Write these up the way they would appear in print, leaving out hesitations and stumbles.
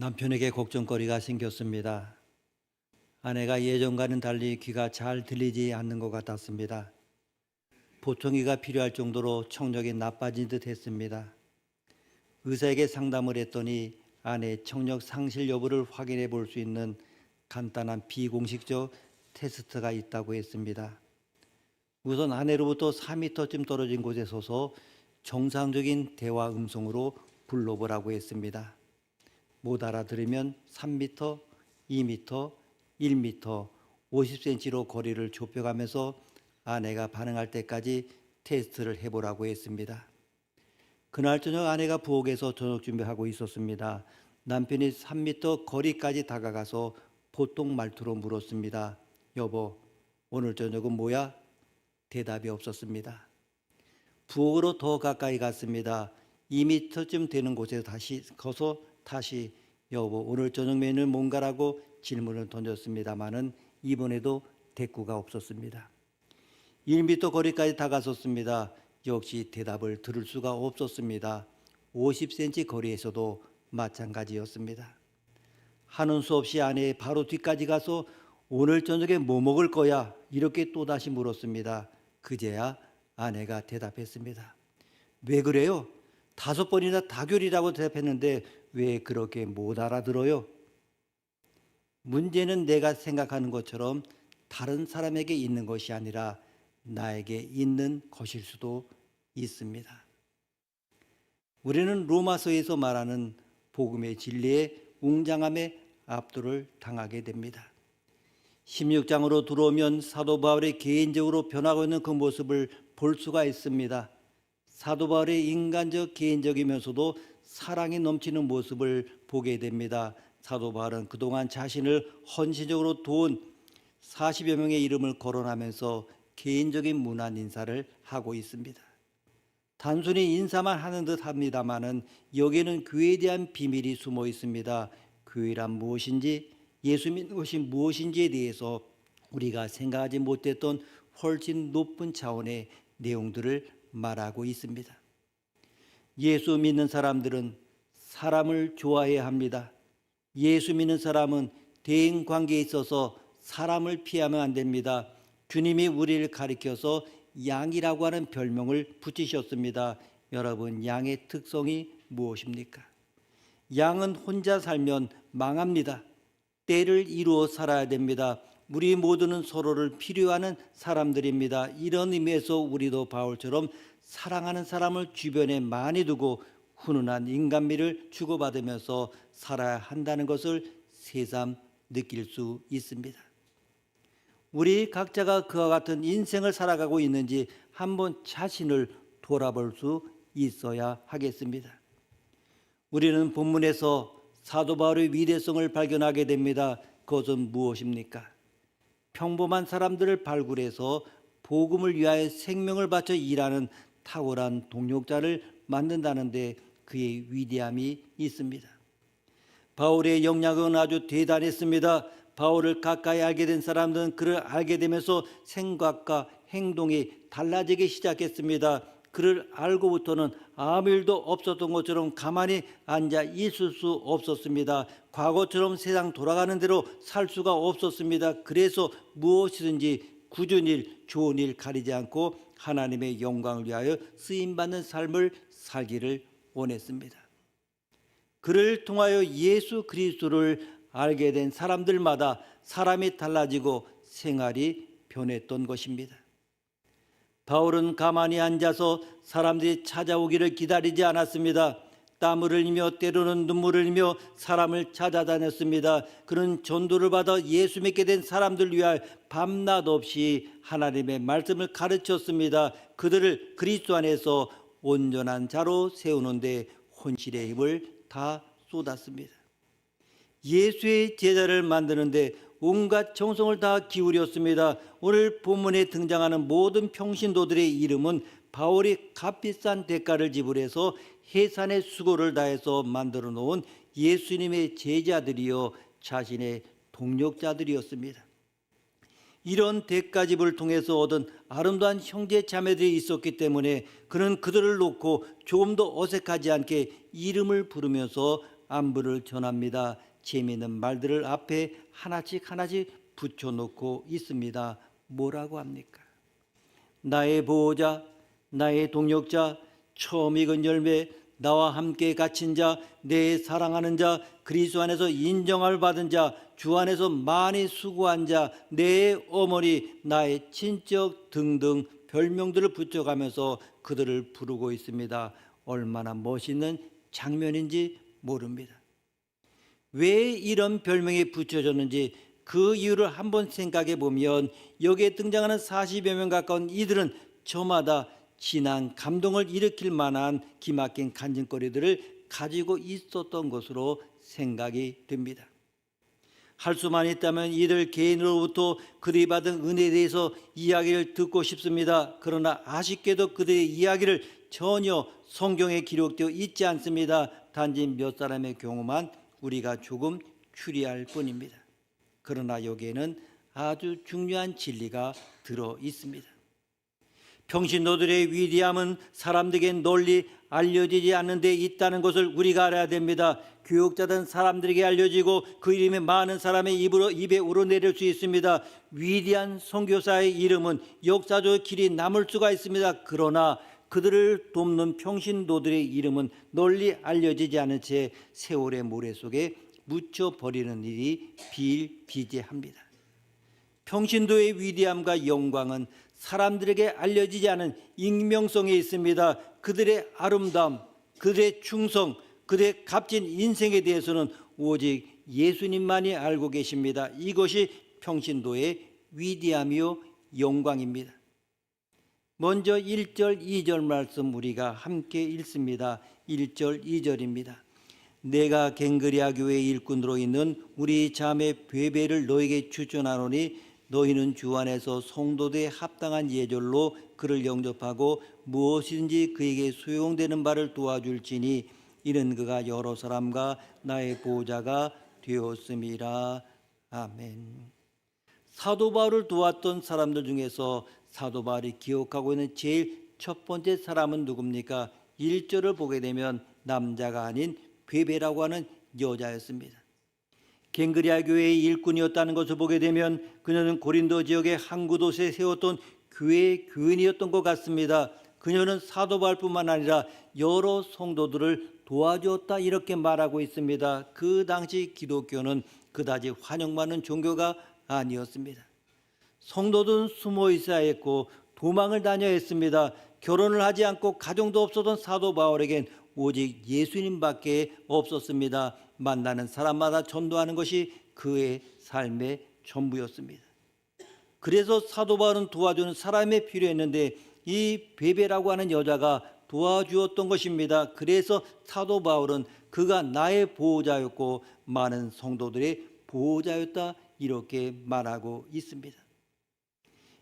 남편에게 걱정거리가 생겼습니다. 아내가 예전과는 달리 귀가 잘 들리지 않는 것 같았습니다. 보청기가 필요할 정도로 청력이 나빠진 듯 했습니다. 의사에게 상담을 했더니 아내 청력 상실 여부를 확인해 볼 수 있는 간단한 비공식적 테스트가 있다고 했습니다. 우선 아내로부터 4m쯤 떨어진 곳에 서서 정상적인 대화 음성으로 불러보라고 했습니다. 못 알아들으면 3m, 2m, 1m, 50cm로 거리를 좁혀가면서 아내가 반응할 때까지 테스트를 해보라고 했습니다. 그날 저녁 아내가 부엌에서 저녁 준비하고 있었습니다. 남편이 3m 거리까지 다가가서 보통 말투로 물었습니다. 여보, 오늘 저녁은 뭐야? 대답이 없었습니다. 부엌으로 더 가까이 갔습니다. 2m쯤 되는 곳에 다시 여보, 오늘 저녁 메뉴는 뭔가라고 질문을 던졌습니다마는 이번에도 대꾸가 없었습니다. 1m 거리까지 다가섰습니다. 역시 대답을 들을 수가 없었습니다. 50cm 거리에서도 마찬가지였습니다. 하는 수 없이 아내의 바로 뒤까지 가서 오늘 저녁에 뭐 먹을 거야? 이렇게 또다시 물었습니다. 그제야 아내가 대답했습니다. 왜 그래요? 5번이나 다교리라고 대답했는데 왜 그렇게 못 알아들어요? 문제는 내가 생각하는 것처럼 다른 사람에게 있는 것이 아니라 나에게 있는 것일 수도 있습니다. 우리는 로마서에서 말하는 복음의 진리의 웅장함에 압도를 당하게 됩니다. 16장으로 들어오면 사도 바울이 개인적으로 변하고 있는 그 모습을 볼 수가 있습니다. 사도 바울의 인간적 개인적이면서도 사랑이 넘치는 모습을 보게 됩니다. 사도 바울은 그동안 자신을 헌신적으로 도운 40여 명의 이름을 거론하면서 개인적인 문안 인사를 하고 있습니다. 단순히 인사만 하는 듯 합니다마는 여기에는 교회에 대한 비밀이 숨어 있습니다. 교회란 무엇인지, 예수 믿는 것이 무엇인지에 대해서 우리가 생각하지 못했던 훨씬 높은 차원의 내용들을 말하고 있습니다. 예수 믿는 사람들은 사람을 좋아해야 합니다. 예수 믿는 사람은 대인 관계에 있어서 사람을 피하면 안 됩니다. 주님이 우리를 가리켜서 양이라고 하는 별명을 붙이셨습니다. 여러분, 양의 특성이 무엇입니까? 양은 혼자 살면 망합니다. 때를 이루어 살아야 됩니다. 우리 모두는 서로를 필요하는 사람들입니다. 이런 의미에서 우리도 바울처럼 사랑하는 사람을 주변에 많이 두고 훈훈한 인간미를 주고받으면서 살아야 한다는 것을 새삼 느낄 수 있습니다. 우리 각자가 그와 같은 인생을 살아가고 있는지 한번 자신을 돌아볼 수 있어야 하겠습니다. 우리는 본문에서 사도 바울의 위대성을 발견하게 됩니다. 그것은 무엇입니까? 평범한 사람들을 발굴해서 복음을 위하여 생명을 바쳐 일하는 탁월한 동력자를 만든다는데 그의 위대함이 있습니다. 바울의 영향은 아주 대단했습니다. 바울을 가까이 알게 된 사람들은 그를 알게 되면서 생각과 행동이 달라지기 시작했습니다. 그를 알고부터는 아무 일도 없었던 것처럼 가만히 앉아 있을 수 없었습니다. 과거처럼 세상 돌아가는 대로 살 수가 없었습니다. 그래서 무엇이든지 굳은 일, 좋은 일 가리지 않고 하나님의 영광을 위하여 쓰임받는 삶을 살기를 원했습니다. 그를 통하여 예수 그리스도를 알게 된 사람들마다 사람이 달라지고 생활이 변했던 것입니다. 바울은 가만히 앉아서 사람들이 찾아오기를 기다리지 않았습니다. 땀을 흘리며 때로는 눈물을 흘리며 사람을 찾아다녔습니다. 그는 전도를 받아 예수 믿게 된 사람들 위하여 밤낮 없이 하나님의 말씀을 가르쳤습니다. 그들을 그리스도 안에서 온전한 자로 세우는 데 혼신의 힘을 다 쏟았습니다. 예수의 제자를 만드는데 온갖 정성을 다 기울였습니다. 오늘 본문에 등장하는 모든 평신도들의 이름은 바울이 값비싼 대가를 지불해서 해산의 수고를 다해서 만들어 놓은 예수님의 제자들이요 자신의 동력자들이었습니다. 이런 대가 지불을 통해서 얻은 아름다운 형제 자매들이 있었기 때문에 그는 그들을 놓고 조금 더 어색하지 않게 이름을 부르면서 안부를 전합니다. 재미있는 말들을 앞에 하나씩 붙여놓고 있습니다. 뭐라고 합니까? 나의 보호자, 나의 동력자, 처음 익은 열매, 나와 함께 갇힌 자, 내 사랑하는 자, 그리스도 안에서 인정을 받은 자, 주 안에서 많이 수고한 자, 내 어머니, 나의 친척 등등 별명들을 붙여가면서 그들을 부르고 있습니다. 얼마나 멋있는 장면인지 모릅니다. 왜 이런 별명이 붙여졌는지 그 이유를 한번 생각해 보면 여기에 등장하는 40여 명 가까운 이들은 저마다 진한 감동을 일으킬 만한 기막힌 간증거리들을 가지고 있었던 것으로 생각이 됩니다. 할 수만 있다면 이들 개인으로부터 그들이 받은 은혜에 대해서 이야기를 듣고 싶습니다. 그러나 아쉽게도 그들의 이야기를 전혀 성경에 기록되어 있지 않습니다. 단지 몇 사람의 경우만 우리가 조금 추리할 뿐입니다. 그러나 여기에는 아주 중요한 진리가 들어 있습니다. 평신도들의 위대함은 사람들에게 널리 알려지지 않는 데 있다는 것을 우리가 알아야 됩니다. 교육자된 사람들에게 알려지고 그 이름이 많은 사람의 입에 우러내릴 수 있습니다. 위대한 선교사의 이름은 역사적 길이 남을 수가 있습니다. 그러나 그들을 돕는 평신도들의 이름은 널리 알려지지 않은 채 세월의 모래 속에 묻혀버리는 일이 비일비재합니다. 평신도의 위대함과 영광은 사람들에게 알려지지 않은 익명성에 있습니다. 그들의 아름다움, 그들의 충성, 그들의 값진 인생에 대해서는 오직 예수님만이 알고 계십니다. 이것이 평신도의 위대함이요 영광입니다. 먼저 1절, 2절 말씀 우리가 함께 읽습니다. 1절, 2절입니다. 내가 갱그리아 교회의 일꾼으로 있는 우리 자매 베베를 너에게 추천하노니 너희는 주 안에서 성도들의 합당한 예절로 그를 영접하고 무엇이든지 그에게 소용되는 바를 도와줄지니 이는 그가 여러 사람과 나의 보호자가 되었음이라. 아멘. 사도 바울을 도왔던 사람들 중에서 사도 바울이 기억하고 있는 제일 첫 번째 사람은 누굽니까? 1절을 보게 되면 남자가 아닌 베베라고 하는 여자였습니다. 갱그리아 교회의 일꾼이었다는 것을 보게 되면 그녀는 고린도 지역의 한 곳에 세웠던 교회의 교인이었던 것 같습니다. 그녀는 사도 바울뿐만 아니라 여러 성도들을 도와주었다 이렇게 말하고 있습니다. 그 당시 기독교는 그다지 환영받는 종교가 아니었습니다. 성도들은 숨어 있어야 했고 도망을 다녀야 했습니다. 결혼을 하지 않고 가정도 없었던 사도 바울에겐 오직 예수님밖에 없었습니다. 만나는 사람마다 전도하는 것이 그의 삶의 전부였습니다. 그래서 사도 바울은 도와주는 사람이 필요했는데 이 베베라고 하는 여자가 도와주었던 것입니다. 그래서 사도 바울은 그가 나의 보호자였고 많은 성도들의 보호자였다 이렇게 말하고 있습니다.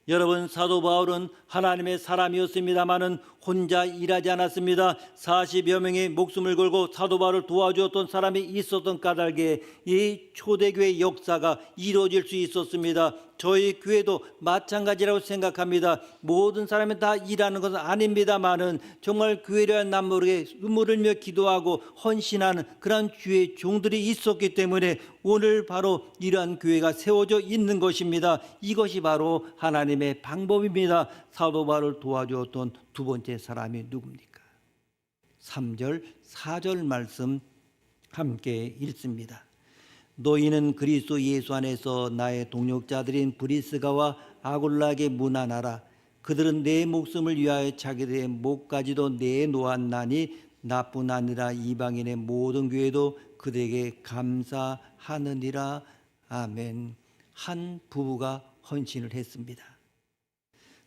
여러분, 사도 바울은 하나님의 사람이었습니다마는 혼자 일하지 않았습니다. 40여 명의 목숨을 걸고 사도 바울을 도와주었던 사람이 있었던 까닭에 이 초대교회 역사가 이루어질 수 있었습니다. 저희 교회도 마찬가지라고 생각합니다. 모든 사람이 다 일하는 것은 아닙니다마는 정말 교회를 남모르게 눈물을 흘며 기도하고 헌신하는 그런 주의 종들이 있었기 때문에 오늘 바로 이러한 교회가 세워져 있는 것입니다. 이것이 바로 하나님의 방법입니다. 사도 바울을 도와주었던 두 번째 사람이 누굽니까? 3절, 4절 말씀 함께 읽습니다. 너희는 그리스도 예수 안에서 나의 동역자들인 브리스가와 아굴라에게 문안하라. 그들은 내 목숨을 위하여 자기들의 목까지도 내놓았나니 나뿐 아니라 이방인의 모든 교회도 그들에게 감사하느니라. 아멘. 한 부부가 헌신을 했습니다.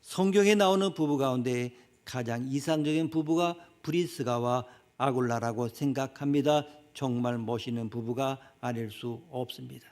성경에 나오는 부부 가운데 가장 이상적인 부부가 브리스가와 아굴라라고 생각합니다. 정말 멋있는 부부가 아닐 수 없습니다.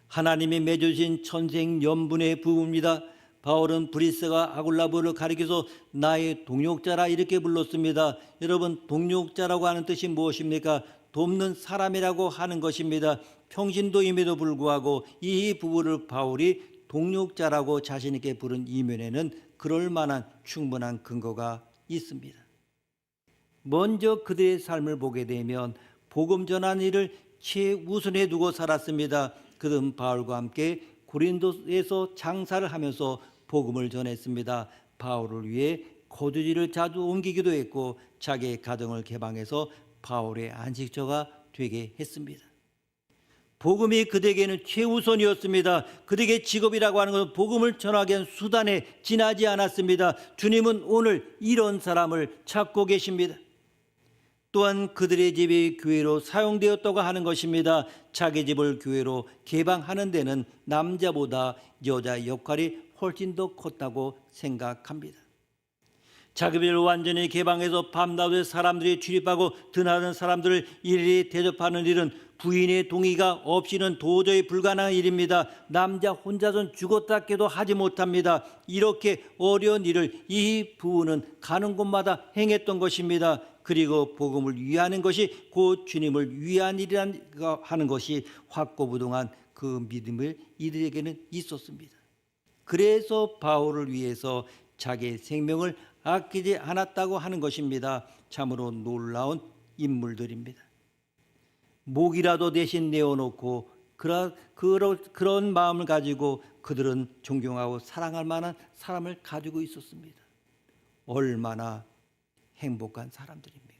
하나님이 맺어주신 천생연분의 부부입니다. 바울은 브리스가 아굴라부를 가리켜서 나의 동역자라 이렇게 불렀습니다. 여러분, 동역자라고 하는 뜻이 무엇입니까? 돕는 사람이라고 하는 것입니다. 평신도임에도 불구하고 이 부부를 바울이 동역자라고 자신 있게 부른 이면에는 그럴 만한 충분한 근거가 있습니다. 먼저 그들의 삶을 보게 되면 복음 전하는 일을 최우선에 두고 살았습니다. 그는 바울과 함께 고린도에서 장사를 하면서 복음을 전했습니다. 바울을 위해 거주지를 자주 옮기기도 했고 자기의 가정을 개방해서 바울의 안식처가 되게 했습니다. 복음이 그에게는 최우선이었습니다. 그에게 직업이라고 하는 것은 복음을 전하기 위한 수단에 지나지 않았습니다. 주님은 오늘 이런 사람을 찾고 계십니다. 또한 그들의 집이 교회로 사용되었다고 하는 것입니다. 자기 집을 교회로 개방하는 데는 남자보다 여자의 역할이 훨씬 더 컸다고 생각합니다. 자기 집을 완전히 개방해서 밤낮에 사람들이 출입하고 드나드는 사람들을 일일이 대접하는 일은 부인의 동의가 없이는 도저히 불가능한 일입니다. 남자 혼자선 죽었다 깨도 하지 못합니다. 이렇게 어려운 일을 이 부부는 가는 곳마다 행했던 것입니다. 그리고 복음을 위하는 것이 곧 주님을 위한 일이라고 하는 것이 확고부동한 그 믿음을 이들에게는 있었습니다. 그래서 바울을 위해서 자기의 생명을 아끼지 않았다고 하는 것입니다. 참으로 놀라운 인물들입니다. 목이라도 대신 내어놓고 그런 마음을 가지고 그들은 존경하고 사랑할 만한 사람을 가지고 있었습니다. 얼마나 행복한 사람들입니까?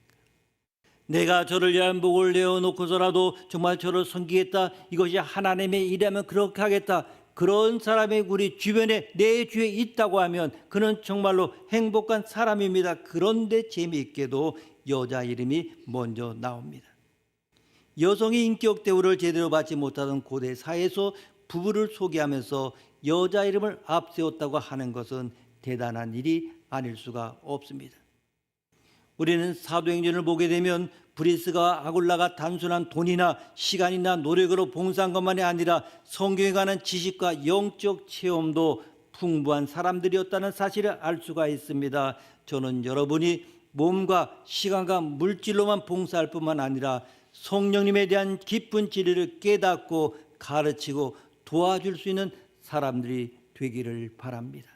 내가 저를 위한 목을 내어놓고서라도 정말 저를 섬기겠다. 이것이 하나님의 일이라면 그렇게 하겠다. 그런 사람이 우리 주변에 내 주위에 있다고 하면 그는 정말로 행복한 사람입니다. 그런데 재미있게도 여자 이름이 먼저 나옵니다. 여성이 인격 대우를 제대로 받지 못하던 고대 사회에서 부부를 소개하면서 여자 이름을 앞세웠다고 하는 것은 대단한 일이 아닐 수가 없습니다. 우리는 사도행전을 보게 되면 브리스가와 아굴라가 단순한 돈이나 시간이나 노력으로 봉사한 것만이 아니라 성경에 관한 지식과 영적 체험도 풍부한 사람들이었다는 사실을 알 수가 있습니다. 저는 여러분이 몸과 시간과 물질로만 봉사할 뿐만 아니라 성령님에 대한 깊은 진리를 깨닫고 가르치고 도와줄 수 있는 사람들이 되기를 바랍니다.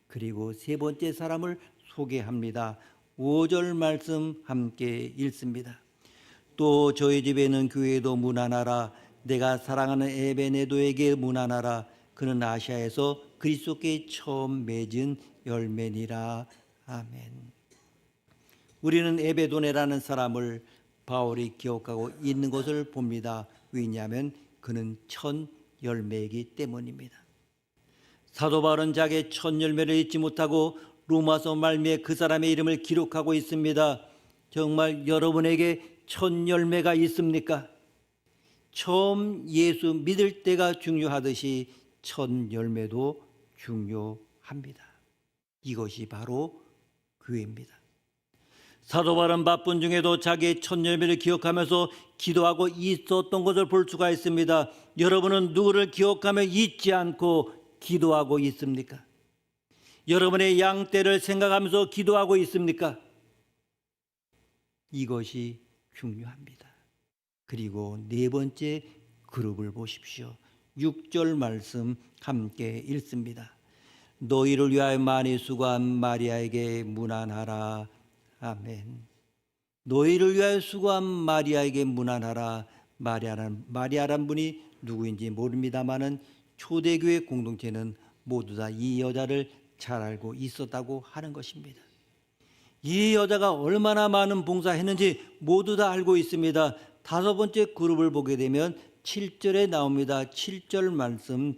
그리고 세 번째 사람을 소개합니다. 5절 말씀 함께 읽습니다. 또 저희 집에는 교회도 문안하라. 내가 사랑하는 에베네도에게 문안하라. 그는 아시아에서 그리스도께 처음 맺은 열매니라. 아멘. 우리는 에베도네라는 사람을 바울이 기억하고 있는 것을 봅니다. 왜냐하면 그는 첫 열매이기 때문입니다. 사도 바울은 자기의 첫 열매를 잊지 못하고 로마서 말미에 그 사람의 이름을 기록하고 있습니다. 정말 여러분에게 첫 열매가 있습니까? 처음 예수 믿을 때가 중요하듯이 첫 열매도 중요합니다. 이것이 바로 교회입니다. 사도 바울은 바쁜 중에도 자기의 첫 열매를 기억하면서 기도하고 있었던 것을 볼 수가 있습니다. 여러분은 누구를 기억하며 잊지 않고 기도하고 있습니까? 여러분의 양떼를 생각하면서 기도하고 있습니까? 이것이 중요합니다. 그리고 네 번째 그룹을 보십시오. 6절 말씀 함께 읽습니다. 너희를 위하여 많이 수고한 마리아에게 문안하라. 아멘. 너희를 위하여 수고한 마리아에게 문안하라. 마리아란 분이 누구인지 모릅니다마는 초대교회 공동체는 모두 다 이 여자를 잘 알고 있었다고 하는 것입니다. 이 여자가 얼마나 많은 봉사했는지 모두 다 알고 있습니다. 다섯 번째 그룹을 보게 되면 7절에 나옵니다. 7절 말씀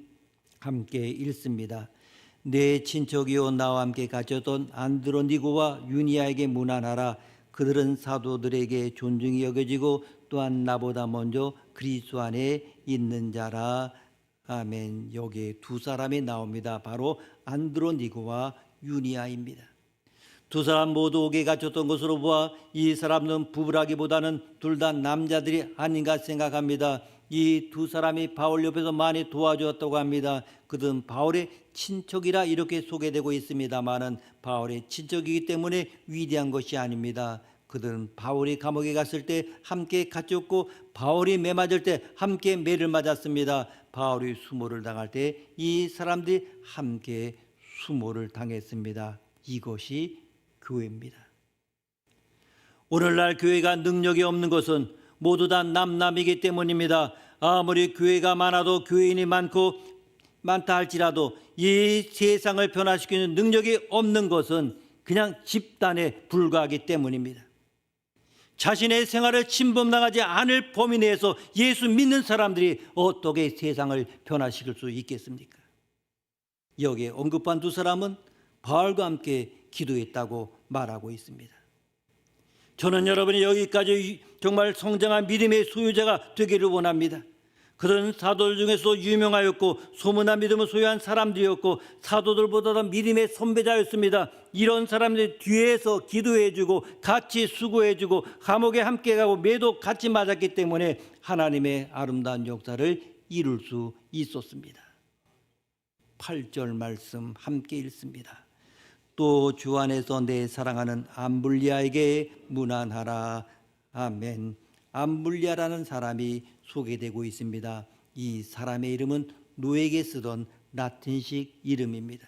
함께 읽습니다. 내 친척이요 나와 함께 갇혔던 안드로니고와 유니아에게 문안하라. 그들은 사도들에게 존중이 여겨지고 또한 나보다 먼저 그리스도 안에 있는 자라. 아멘. 여기에 두 사람이 나옵니다. 바로 안드로니고와 유니아입니다. 두 사람 모두 옥에 갇혔던 것으로 보아 이 사람은 부부라기보다는 둘 다 남자들이 아닌가 생각합니다. 이 두 사람이 바울 옆에서 많이 도와주었다고 합니다. 그들은 바울의 친척이라 이렇게 소개되고 있습니다마는 바울의 친척이기 때문에 위대한 것이 아닙니다. 그들은 바울이 감옥에 갔을 때 함께 갇혔고 바울이 매 맞을 때 함께 매를 맞았습니다. 바울이 수모를 당할 때 이 사람들이 함께 수모를 당했습니다. 이것이 교회입니다. 오늘날 교회가 능력이 없는 것은 모두 다 남남이기 때문입니다. 아무리 교회가 많아도 교인이 많다 할지라도 이 세상을 변화시키는 능력이 없는 것은 그냥 집단에 불과하기 때문입니다. 자신의 생활을 침범당하지 않을 범위 내에서 예수 믿는 사람들이 어떻게 세상을 변화시킬 수 있겠습니까? 여기에 언급한 두 사람은 바알과 함께 기도했다고 말하고 있습니다. 저는 여러분이 여기까지 정말 성장한 믿음의 소유자가 되기를 원합니다. 그런 사도들 중에서 유명하였고 소문난 믿음을 소유한 사람들이었고 사도들보다 믿음의 선배자였습니다. 이런 사람들 뒤에서 기도해주고 같이 수고해주고 감옥에 함께 가고 매도 같이 맞았기 때문에 하나님의 아름다운 역사를 이룰 수 있었습니다. 8절 말씀 함께 읽습니다. 또 주 안에서 내 사랑하는 암블리아에게 문안하라. 아멘. 암블리아라는 사람이 소개되고 있습니다. 이 사람의 이름은 노에게 쓰던 라틴식 이름입니다.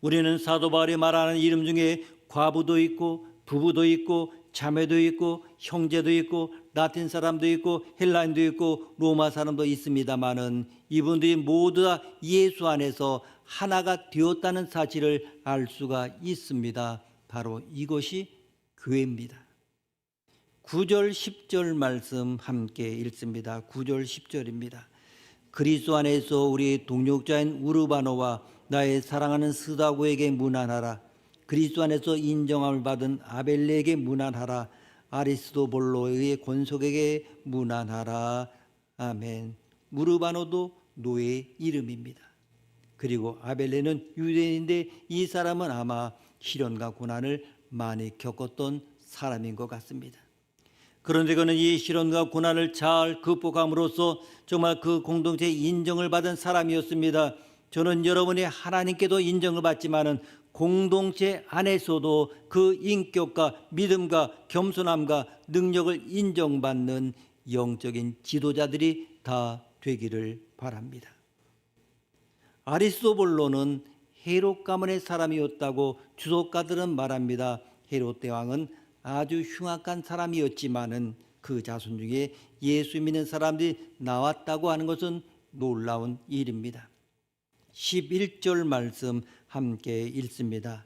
우리는 사도 바울이 말하는 이름 중에 과부도 있고 부부도 있고 자매도 있고 형제도 있고 라틴 사람도 있고 헬라인도 있고 로마 사람도 있습니다마는 이분들이 모두 다 예수 안에서 하나가 되었다는 사실을 알 수가 있습니다. 바로 이것이 교회입니다. 9절 10절 말씀 함께 읽습니다. 9절 10절입니다. 그리스도 안에서 우리 동역자인 우르바노와 나의 사랑하는 스다고에게 문안하라. 그리스도 안에서 인정함을 받은 아벨레에게 문안하라. 아리스도볼로의 권속에게 문안하라. 아멘. 우르바노도 노의 이름입니다. 그리고 아벨레는 유대인인데 이 사람은 아마 시련과 고난을 많이 겪었던 사람인 것 같습니다. 그런데 그는 이 시련과 고난을 잘 극복함으로써 정말 그 공동체의 인정을 받은 사람이었습니다. 저는 여러분이 하나님께도 인정을 받지만은 공동체 안에서도 그 인격과 믿음과 겸손함과 능력을 인정받는 영적인 지도자들이 다 되기를 바랍니다. 아리스토블로는 헤롯 가문의 사람이었다고 주석가들은 말합니다. 헤롯 대왕은 아주 흉악한 사람이었지만은 그 자손 중에 예수 믿는 사람들이 나왔다고 하는 것은 놀라운 일입니다. 11절 말씀 함께 읽습니다.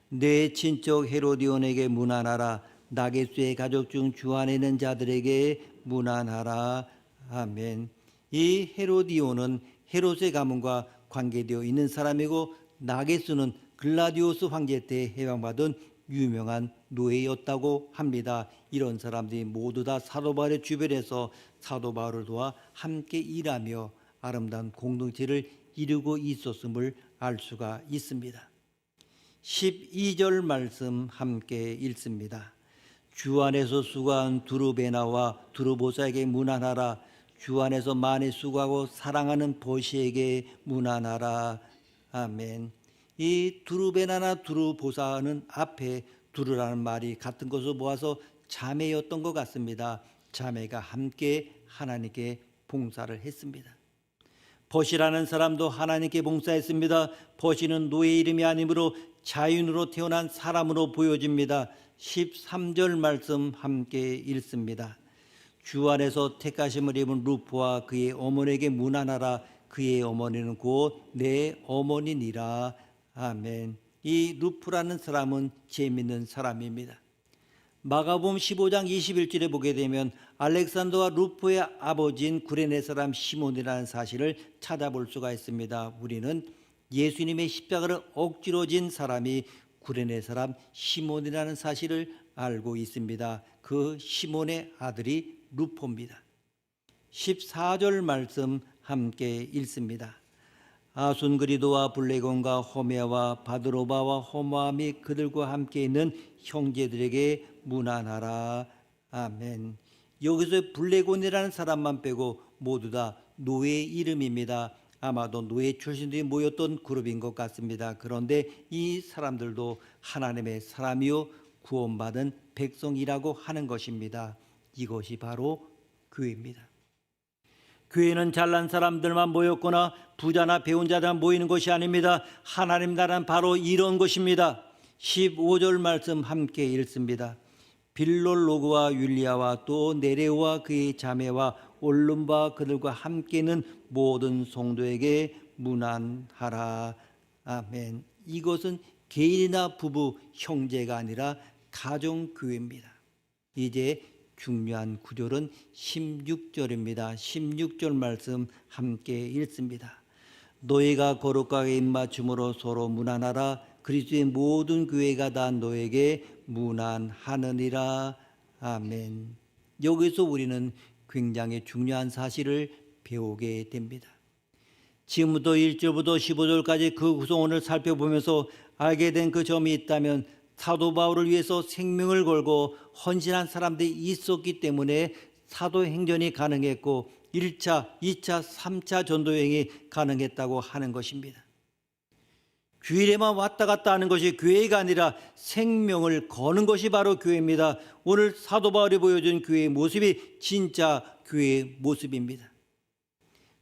내 친척 헤로디온에게 문안하라. 나게수의 가족 중 주 안에 있는 자들에게 문안하라. 아멘. 이 헤로디온은 헤롯의 가문과 관계되어 있는 사람이고 나게수는 글라디오스 황제 때 해방받은 유명한 노예였다고 합니다. 이런 사람들이 모두 다 사도 바울의 주변에서 사도 바울을 도와 함께 일하며 아름다운 공동체를 이루고 있었음을 알 수가 있습니다. 12절 말씀 함께 읽습니다. 주 안에서 수고한 두루베나와 두루보사에게 문안하라. 주 안에서 많이 수고하고 사랑하는 보시에게 문안하라. 아멘. 이 두루베나나 두루보사는 앞에 두루라는 말이 같은 것을 모아서 자매였던 것 같습니다. 자매가 함께 하나님께 봉사를 했습니다. 버시라는 사람도 하나님께 봉사했습니다. 버시는 노예 이름이 아니므로 자윤으로 태어난 사람으로 보여집니다. 13절 말씀 함께 읽습니다. 주 안에서 택하심을 입은 루포와 그의 어머니에게 문안하라. 그의 어머니는 곧 내 어머니니라. 아멘. 이 루프라는 사람은 재미있는 사람입니다. 마가복음 15장 21절에 보게 되면 알렉산더와 루프의 아버지인 구레네 사람 시몬이라는 사실을 찾아볼 수가 있습니다. 우리는 예수님의 십자가를 억지로 진 사람이 구레네 사람 시몬이라는 사실을 알고 있습니다. 그 시몬의 아들이 루포입니다. 14절 말씀 함께 읽습니다. 아순그리도와 블레곤과 호메와 바드로바와 호마 및 그들과 함께 있는 형제들에게 문안하라. 아멘. 여기서 블레곤이라는 사람만 빼고 모두 다 노예 이름입니다. 아마도 노예 출신들이 모였던 그룹인 것 같습니다. 그런데 이 사람들도 하나님의 사람이요 구원받은 백성이라고 하는 것입니다. 이것이 바로 교회입니다. 교회는 잘난 사람들만 모였거나 부자나 배운 자들만 모이는 것이 아닙니다. 하나님 나라는 바로 이런 것입니다. 15절 말씀 함께 읽습니다. 빌롤로그와 율리아와 또 네레오와 그의 자매와 올lum바 그들과 함께는 모든 성도에게 문안하라. 아멘. 이것은 개인이나 부부, 형제가 아니라 가정교회입니다. 이제 중요한 구절은 16절입니다. 16절 말씀 함께 읽습니다. 너희가 거룩하게 입맞춤으로 서로 문안하라. 그리스도의 모든 교회가 다 너에게 문안하느니라. 아멘. 여기서 우리는 굉장히 중요한 사실을 배우게 됩니다. 지금부터 1절부터 15절까지 그 구성원을 살펴보면서 알게 된 그 점이 있다면 사도 바울을 위해서 생명을 걸고 헌신한 사람들이 있었기 때문에 사도행전이 가능했고 1차, 2차, 3차 전도여행이 가능했다고 하는 것입니다. 주일에만 왔다 갔다 하는 것이 교회가 아니라 생명을 거는 것이 바로 교회입니다. 오늘 사도 바울이 보여준 교회의 모습이 진짜 교회의 모습입니다.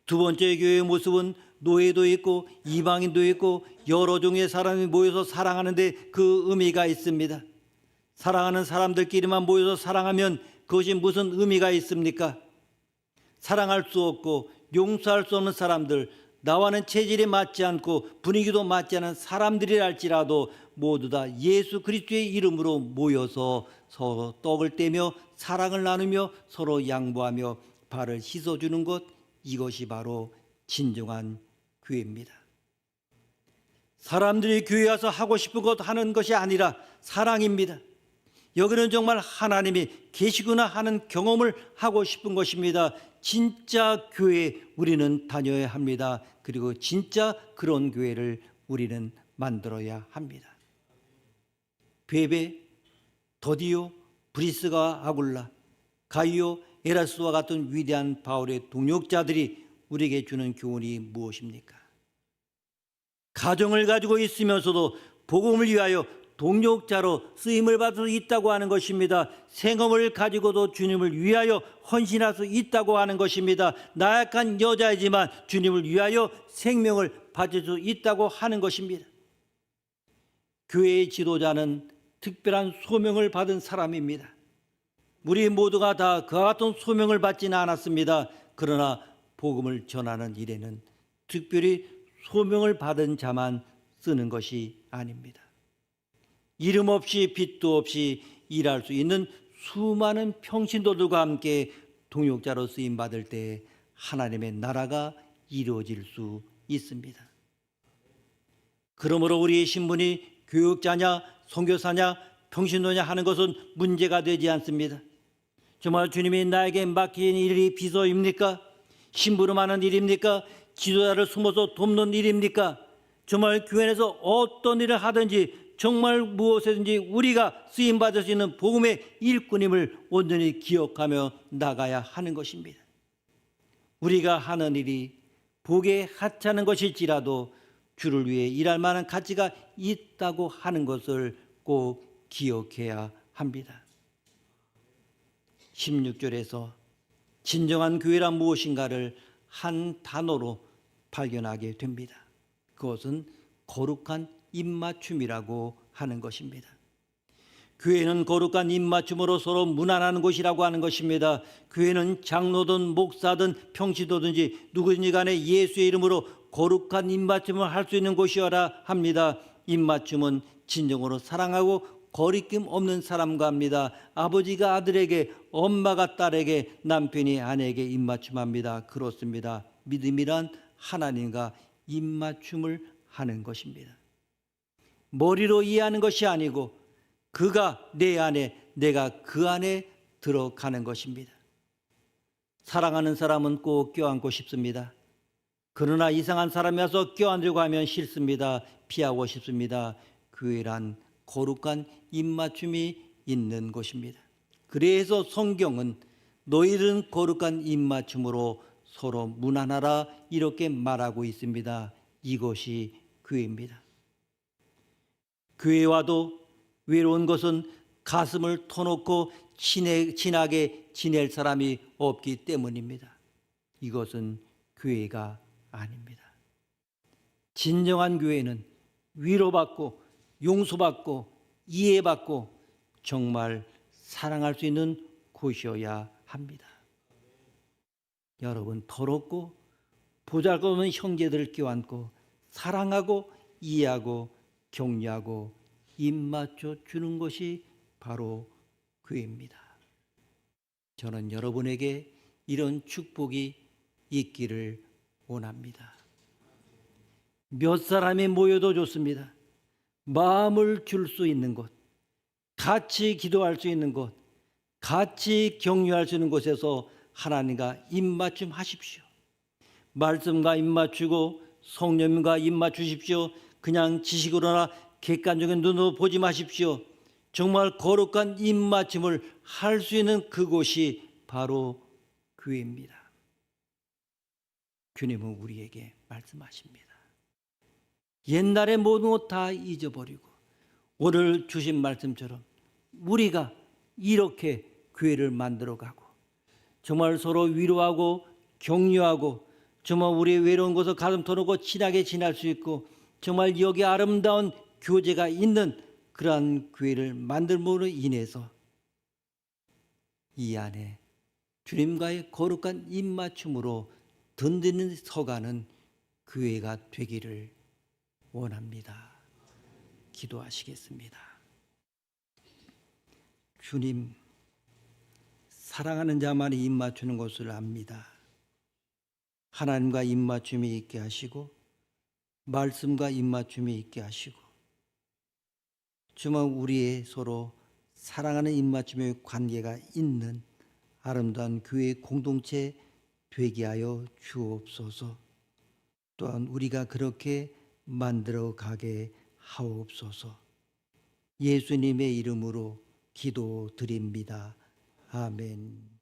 두 번째 교회의 모습은 노예도 있고 이방인도 있고 여러 종의 사람이 모여서 사랑하는데 그 의미가 있습니다. 사랑하는 사람들끼리만 모여서 사랑하면 그것이 무슨 의미가 있습니까? 사랑할 수 없고 용서할 수 없는 사람들, 나와는 체질이 맞지 않고 분위기도 맞지 않은 사람들이랄지라도 모두 다 예수 그리스도의 이름으로 모여서 서로 떡을 떼며 사랑을 나누며 서로 양보하며 발을 씻어주는 것, 이것이 바로 진정한 교회입니다. 사람들이 교회 와서 하고 싶은 것 하는 것이 아니라 사랑입니다. 여기는 정말 하나님이 계시구나 하는 경험을 하고 싶은 것입니다. 진짜 교회 우리는 다녀야 합니다. 그리고 진짜 그런 교회를 우리는 만들어야 합니다. 베베, 더디오, 브리스가 아굴라, 가이오, 에라스와 같은 위대한 바울의 동역자들이 우리에게 주는 교훈이 무엇입니까? 가정을 가지고 있으면서도 복음을 위하여 동역자로 쓰임을 받을 수 있다고 하는 것입니다. 생업을 가지고도 주님을 위하여 헌신할 수 있다고 하는 것입니다. 나약한 여자이지만 주님을 위하여 생명을 바칠 수 있다고 하는 것입니다. 교회의 지도자는 특별한 소명을 받은 사람입니다. 우리 모두가 다 그와 같은 소명을 받지는 않았습니다. 그러나 복음을 전하는 일에는 특별히 소명을 받은 자만 쓰는 것이 아닙니다. 이름 없이 빚도 없이 일할 수 있는 수많은 평신도들과 함께 동역자로 쓰임받을 때 하나님의 나라가 이루어질 수 있습니다. 그러므로 우리의 신분이 교육자냐 선교사냐 평신도냐 하는 것은 문제가 되지 않습니다. 정말 주님이 나에게 맡긴 일이 비서입니까? 심부름 하는 일입니까? 지도자를 숨어서 돕는 일입니까? 정말 교회 안에서 어떤 일을 하든지 정말 무엇이든지 우리가 쓰임받을 수 있는 복음의 일꾼임을 온전히 기억하며 나가야 하는 것입니다. 우리가 하는 일이 복에 하찮은 것일지라도 주를 위해 일할 만한 가치가 있다고 하는 것을 꼭 기억해야 합니다. 16절에서 진정한 교회란 무엇인가를 한 단어로 발견하게 됩니다. 그것은 거룩한 입맞춤이라고 하는 것입니다. 교회는 거룩한 입맞춤으로 서로 문안하는 곳이라고 하는 것입니다. 교회는 장로든 목사든 평신도든지 누구든지 간에 예수의 이름으로 거룩한 입맞춤을 할 수 있는 곳이어야 합니다. 입맞춤은 진정으로 사랑하고 거리낌 없는 사람과 합니다. 아버지가 아들에게, 엄마가 딸에게, 남편이 아내에게 입맞춤합니다. 그렇습니다. 믿음이란 하나님과 입맞춤을 하는 것입니다. 머리로 이해하는 것이 아니고 그가 내 안에, 내가 그 안에 들어가는 것입니다. 사랑하는 사람은 꼭 껴안고 싶습니다. 그러나 이상한 사람이 와서 껴안으려고 하면 싫습니다. 피하고 싶습니다. 교회란 거룩한 입맞춤이 있는 곳입니다. 그래서 성경은 너희들은 거룩한 입맞춤으로 서로 문안하라 이렇게 말하고 있습니다. 이것이 교회입니다. 교회 와도 외로운 것은 가슴을 터놓고 친하게 지낼 사람이 없기 때문입니다. 이것은 교회가 아닙니다. 진정한 교회는 위로받고 용서받고 이해받고 정말 사랑할 수 있는 곳이어야 합니다. 여러분, 더럽고 보잘것없는 형제들을 껴안고 사랑하고 이해하고 격려하고 입맞춰 주는 것이 바로 교회입니다. 저는 여러분에게 이런 축복이 있기를 원합니다. 몇 사람이 모여도 좋습니다. 마음을 줄 수 있는 곳, 같이 기도할 수 있는 곳, 같이 격려할 수 있는 곳에서 하나님과 입맞춤 하십시오. 말씀과 입맞추고 성령님과 입맞추십시오. 그냥 지식으로나 객관적인 눈으로 보지 마십시오. 정말 거룩한 입맞춤을 할 수 있는 그곳이 바로 교회입니다. 주님은 우리에게 말씀하십니다. 옛날의 모든 것 다 잊어버리고 오늘 주신 말씀처럼 우리가 이렇게 교회를 만들어가고 정말 서로 위로하고 격려하고 정말 우리의 외로운 곳을 가슴 터놓고 친하게 지낼 수 있고 정말 여기 아름다운 교제가 있는 그러한 교회를 만들므로 인해서 이 안에 주님과의 거룩한 입맞춤으로 든든히 서가는 교회가 되기를 원합니다. 기도하시겠습니다. 주님, 사랑하는 자만이 입맞추는 것을 압니다. 하나님과 입맞춤이 있게 하시고 말씀과 입맞춤이 있게 하시고 정말 우리의 서로 사랑하는 입맞춤의 관계가 있는 아름다운 교회 공동체 되게 하여 주옵소서. 또한 우리가 그렇게 만들어 가게 하옵소서. 예수님의 이름으로 기도드립니다. 아멘.